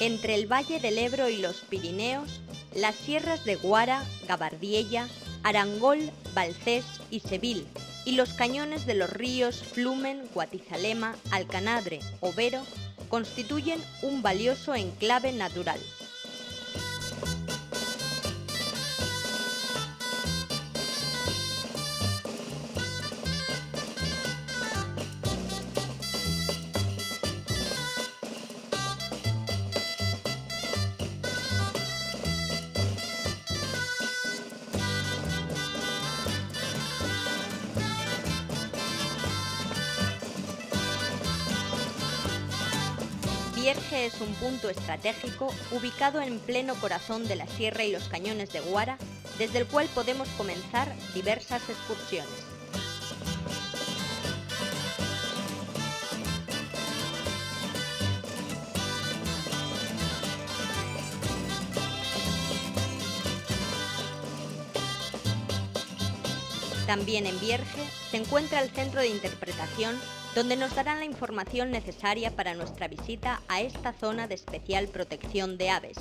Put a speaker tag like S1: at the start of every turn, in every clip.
S1: Entre el Valle del Ebro y los Pirineos, las sierras de Guara, Gabardiella, Arangol, Valcés y Seville, y los cañones de los ríos Flumen, Guatizalema, Alcanadre o Vero constituyen un valioso enclave natural. Vierge es un punto estratégico ubicado en pleno corazón de la sierra y los cañones de Guara, desde el cual podemos comenzar diversas excursiones. También en Vierge se encuentra el centro de interpretación, donde nos darán la información necesaria para nuestra visita a esta zona de especial protección de aves.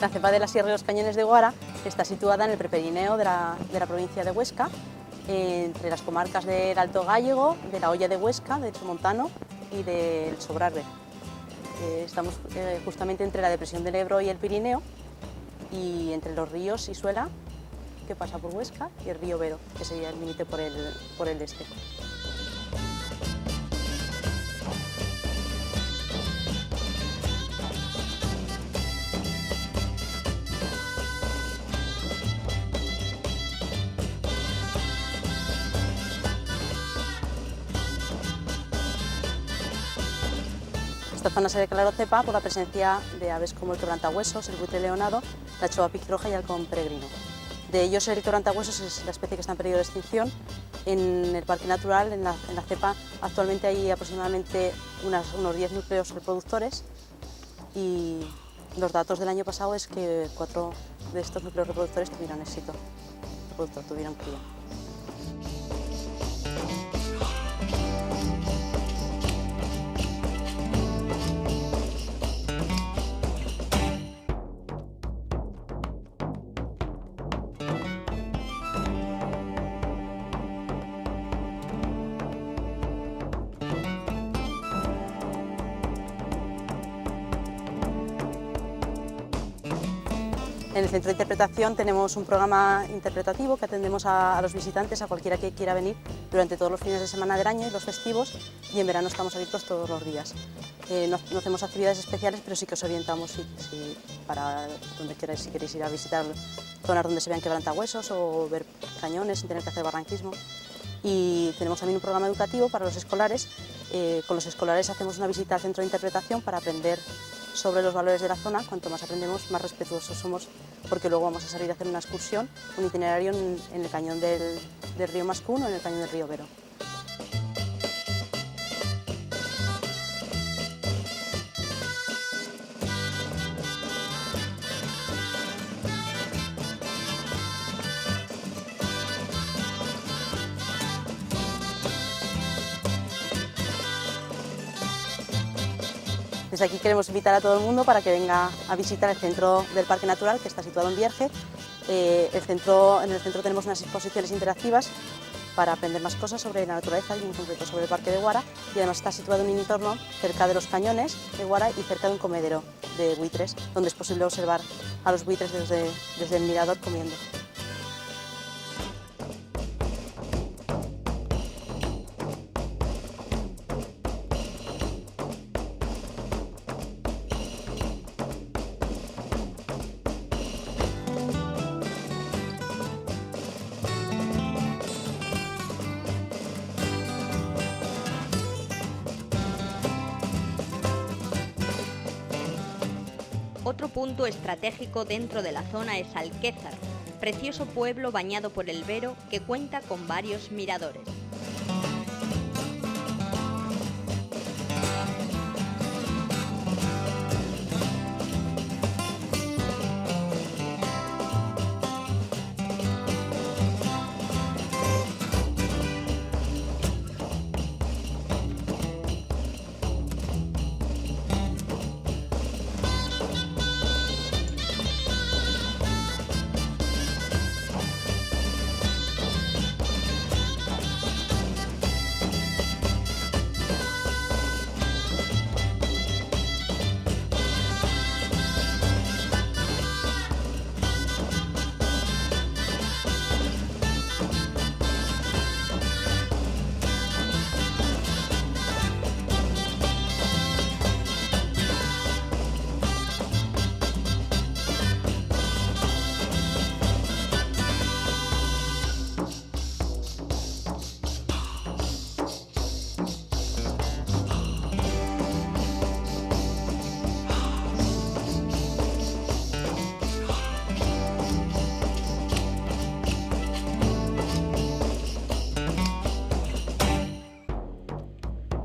S2: La cepa de la Sierra y los Cañones de Guara está situada en el Prepirineo de la provincia de Huesca, entre las comarcas del Alto Gállego, de la Hoya de Huesca, del Somontano y del Sobrarbe. Estamos justamente entre la depresión del Ebro y el Pirineo, y entre los ríos Isuela, que pasa por Huesca, y el río Vero, que sería el límite por el este. Esta zona se declaró cepa por la presencia de aves como el quebrantahuesos, el buitre leonado, la choa piquirroja y el halcón peregrino. De ellos, el quebrantahuesos es la especie que está en peligro de extinción. En el parque natural, en la cepa, actualmente hay aproximadamente unos 10 núcleos reproductores, y los datos del año pasado es que 4 de estos núcleos reproductores tuvieron éxito, tuvieron cría. En el centro de interpretación tenemos un programa interpretativo que atendemos a los visitantes, a cualquiera que quiera venir, durante todos los fines de semana del año y los festivos, y en verano estamos abiertos todos los días. No hacemos actividades especiales, pero sí que os orientamos para donde queráis, si queréis ir a visitar zonas donde se vean quebrantahuesos o ver cañones sin tener que hacer barranquismo. Y tenemos también un programa educativo para los escolares. Con los escolares hacemos una visita al centro de interpretación para aprender sobre los valores de la zona. Cuanto más aprendemos, más respetuosos somos, porque luego vamos a salir a hacer una excursión, un itinerario en el cañón del río Mascún o en el cañón del río Vero. Desde aquí queremos invitar a todo el mundo para que venga a visitar el centro del Parque Natural, que está situado en Vierge. En el centro tenemos unas exposiciones interactivas para aprender más cosas sobre la naturaleza y en concreto sobre el Parque de Guara, y además está situado en un entorno cerca de los cañones de Guara y cerca de un comedero de buitres, donde es posible observar a los buitres desde el mirador comiendo.
S1: Otro punto estratégico dentro de la zona es Alquézar, precioso pueblo bañado por el Vero que cuenta con varios miradores.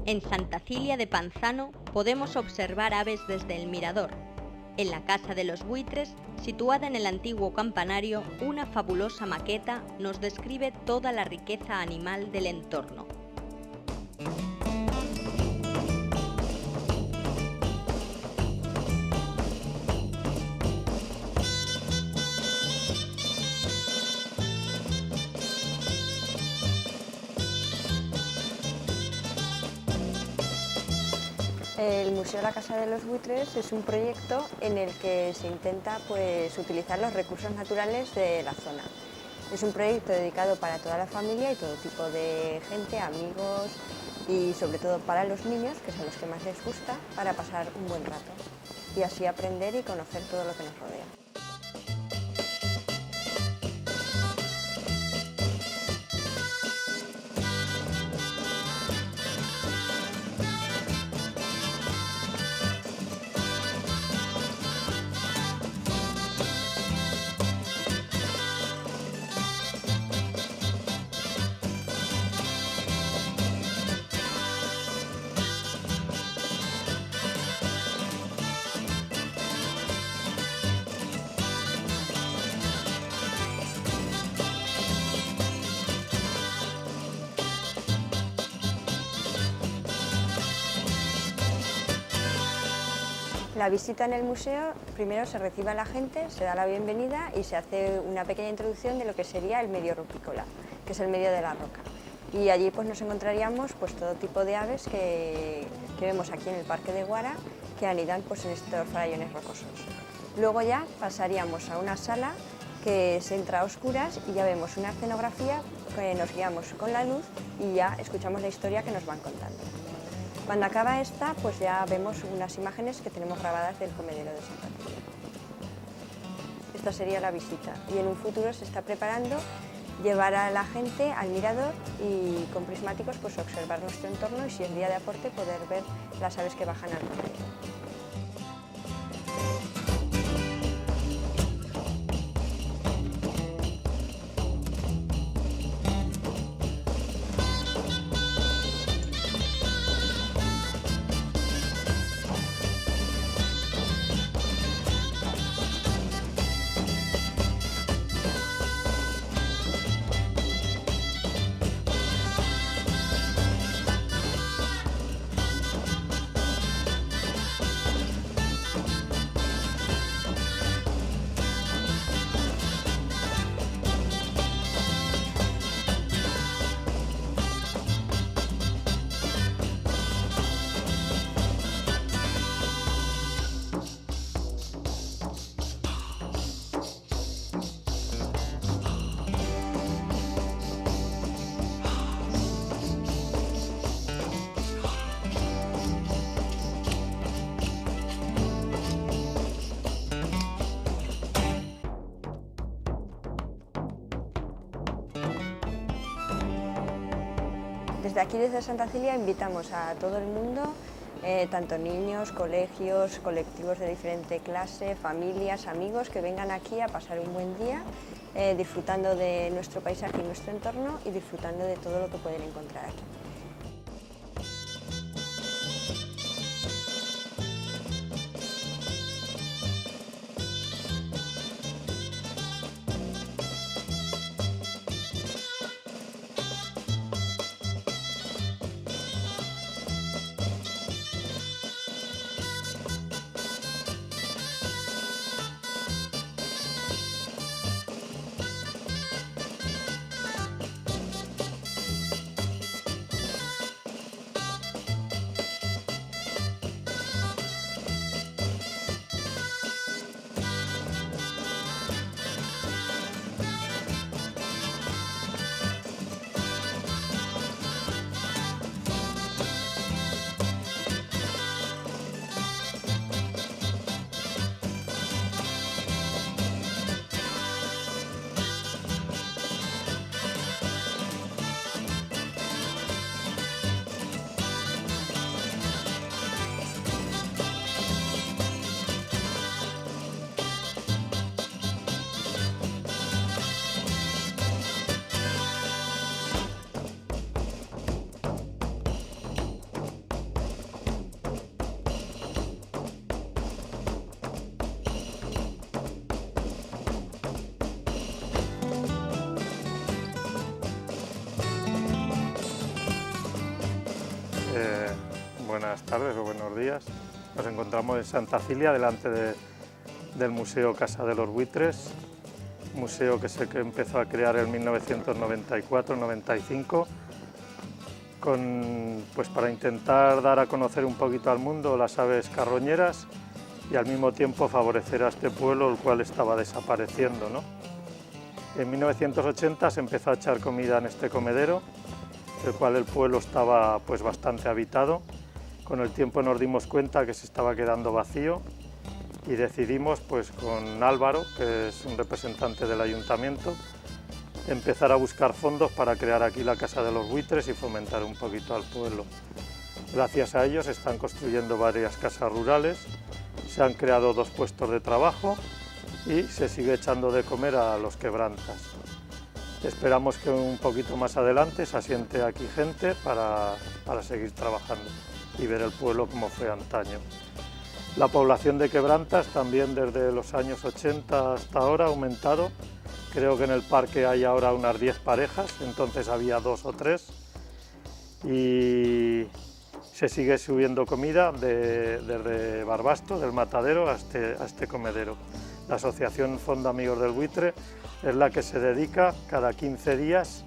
S1: En Santa Cilia de Panzano podemos observar aves desde el mirador. En la Casa de los Buitres, situada en el antiguo campanario, una fabulosa maqueta nos describe toda la riqueza animal del entorno.
S3: El Museo de la Casa de los Buitres es un proyecto en el que se intenta utilizar los recursos naturales de la zona. Es un proyecto dedicado para toda la familia y todo tipo de gente, amigos y sobre todo para los niños, que son los que más les gusta, para pasar un buen rato y así aprender y conocer todo lo que nos rodea. La visita en el museo, primero se recibe a la gente, se da la bienvenida y se hace una pequeña introducción de lo que sería el medio rupícola, que es el medio de la roca. Y allí nos encontraríamos todo tipo de aves que vemos aquí en el Parque de Guara, que anidan en estos farallones rocosos. Luego ya pasaríamos a una sala que se entra a oscuras y ya vemos una escenografía que nos guiamos con la luz y ya escuchamos la historia que nos van contando. Cuando acaba esta, ya vemos unas imágenes que tenemos grabadas del comedero de Santa Cilia. Esta sería la visita y en un futuro se está preparando llevar a la gente al mirador y con prismáticos observar nuestro entorno y si es día de aporte poder ver las aves que bajan al comedero. Desde aquí, desde Santa Cilia, invitamos a todo el mundo tanto niños, colegios, colectivos de diferente clase, familias, amigos que vengan aquí a pasar un buen día, disfrutando de nuestro paisaje y nuestro entorno y disfrutando de todo lo que pueden encontrar aquí.
S4: Buenas tardes o buenos días. Nos encontramos en Santa Cilia, delante del Museo Casa de los Buitres, museo que empezó a crear en 1994-95, para intentar dar a conocer un poquito al mundo las aves carroñeras y al mismo tiempo favorecer a este pueblo, el cual estaba desapareciendo, ¿no? En 1980 se empezó a echar comida en este comedero, el cual el pueblo estaba bastante habitado. Con el tiempo nos dimos cuenta que se estaba quedando vacío y decidimos, con Álvaro, que es un representante del ayuntamiento, empezar a buscar fondos para crear aquí la Casa de los Buitres y fomentar un poquito al pueblo. Gracias a ellos se están construyendo varias casas rurales, se han creado 2 puestos de trabajo y se sigue echando de comer a los quebrantas. Esperamos que un poquito más adelante se asiente aquí gente para seguir trabajando y ver el pueblo como fue antaño. La población de quebrantas también desde los años 80 hasta ahora ha aumentado. Creo que en el parque hay ahora unas 10 parejas, entonces había 2 o 3. Y se sigue subiendo comida desde Barbasto, del matadero, a este comedero. La asociación Fondo Amigos del Buitre es la que se dedica cada 15 días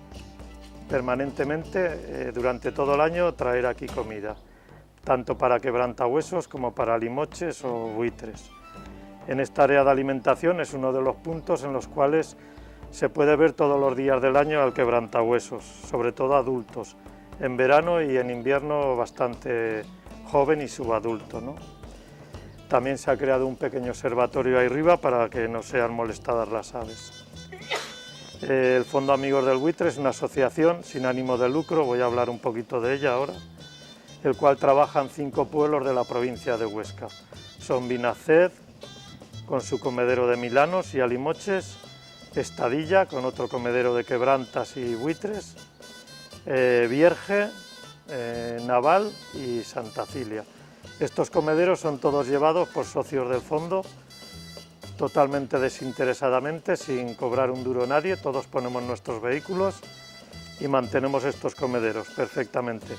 S4: permanentemente durante todo el año a traer aquí comida, tanto para quebrantahuesos como para limoches o buitres. En esta área de alimentación es uno de los puntos en los cuales se puede ver todos los días del año al quebrantahuesos, sobre todo adultos, en verano y en invierno bastante joven y subadulto, ¿no? También se ha creado un pequeño observatorio ahí arriba para que no sean molestadas las aves. El Fondo Amigos del Buitre es una asociación sin ánimo de lucro, voy a hablar un poquito de ella ahora, el cual trabaja en 5 pueblos de la provincia de Huesca. Son Vinaced, con su comedero de milanos y alimoches, Estadilla, con otro comedero de quebrantas y buitres, Vierge, Naval y Santa Cilia. Estos comederos son todos llevados por socios del fondo, totalmente desinteresadamente, sin cobrar un duro a nadie. Todos ponemos nuestros vehículos y mantenemos estos comederos perfectamente.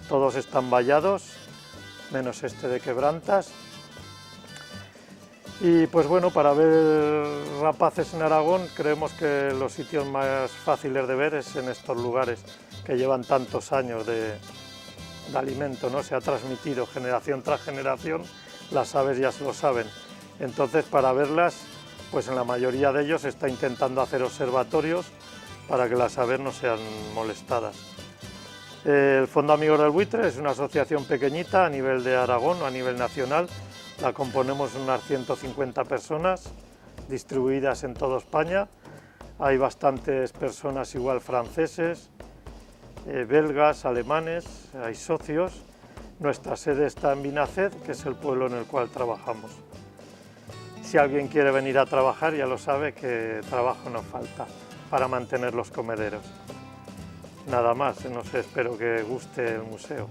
S4: Todos están vallados, menos este de quebrantas. Y para ver rapaces en Aragón, creemos que los sitios más fáciles de ver es en estos lugares que llevan tantos años de alimento, ¿no? Se ha transmitido generación tras generación, las aves ya se lo saben. Entonces, para verlas, en la mayoría de ellos se está intentando hacer observatorios para que las aves no sean molestadas. El Fondo Amigos del Buitre es una asociación pequeñita a nivel de Aragón o a nivel nacional. La componemos unas 150 personas distribuidas en toda España. Hay bastantes personas igual franceses, belgas, alemanes, hay socios Nuestra sede está en Vinaced, que es el pueblo en el cual trabajamos. Si alguien quiere venir a trabajar, ya lo sabe que trabajo no falta para mantener los comederos. Nada más, no sé, espero que guste el museo.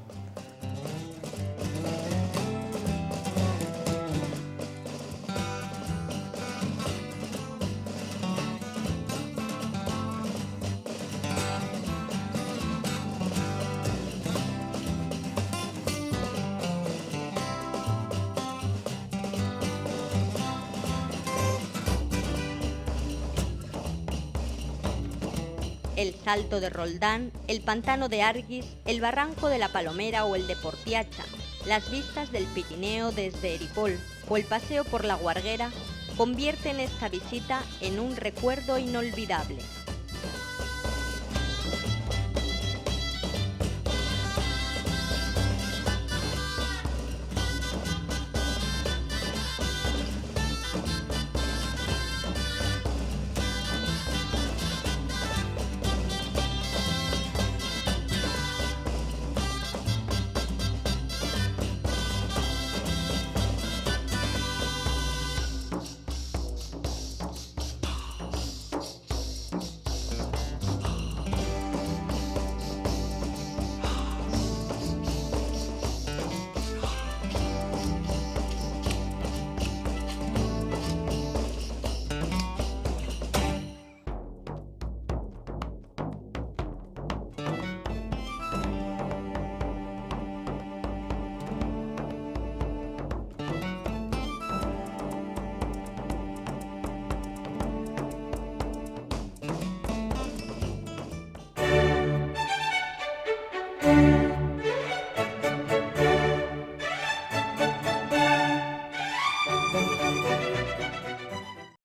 S1: El Salto de Roldán, el Pantano de Arguis, el Barranco de la Palomera o el de Portiacha, las vistas del Pirineo desde Eripol o el paseo por la Guarguera convierten esta visita en un recuerdo inolvidable.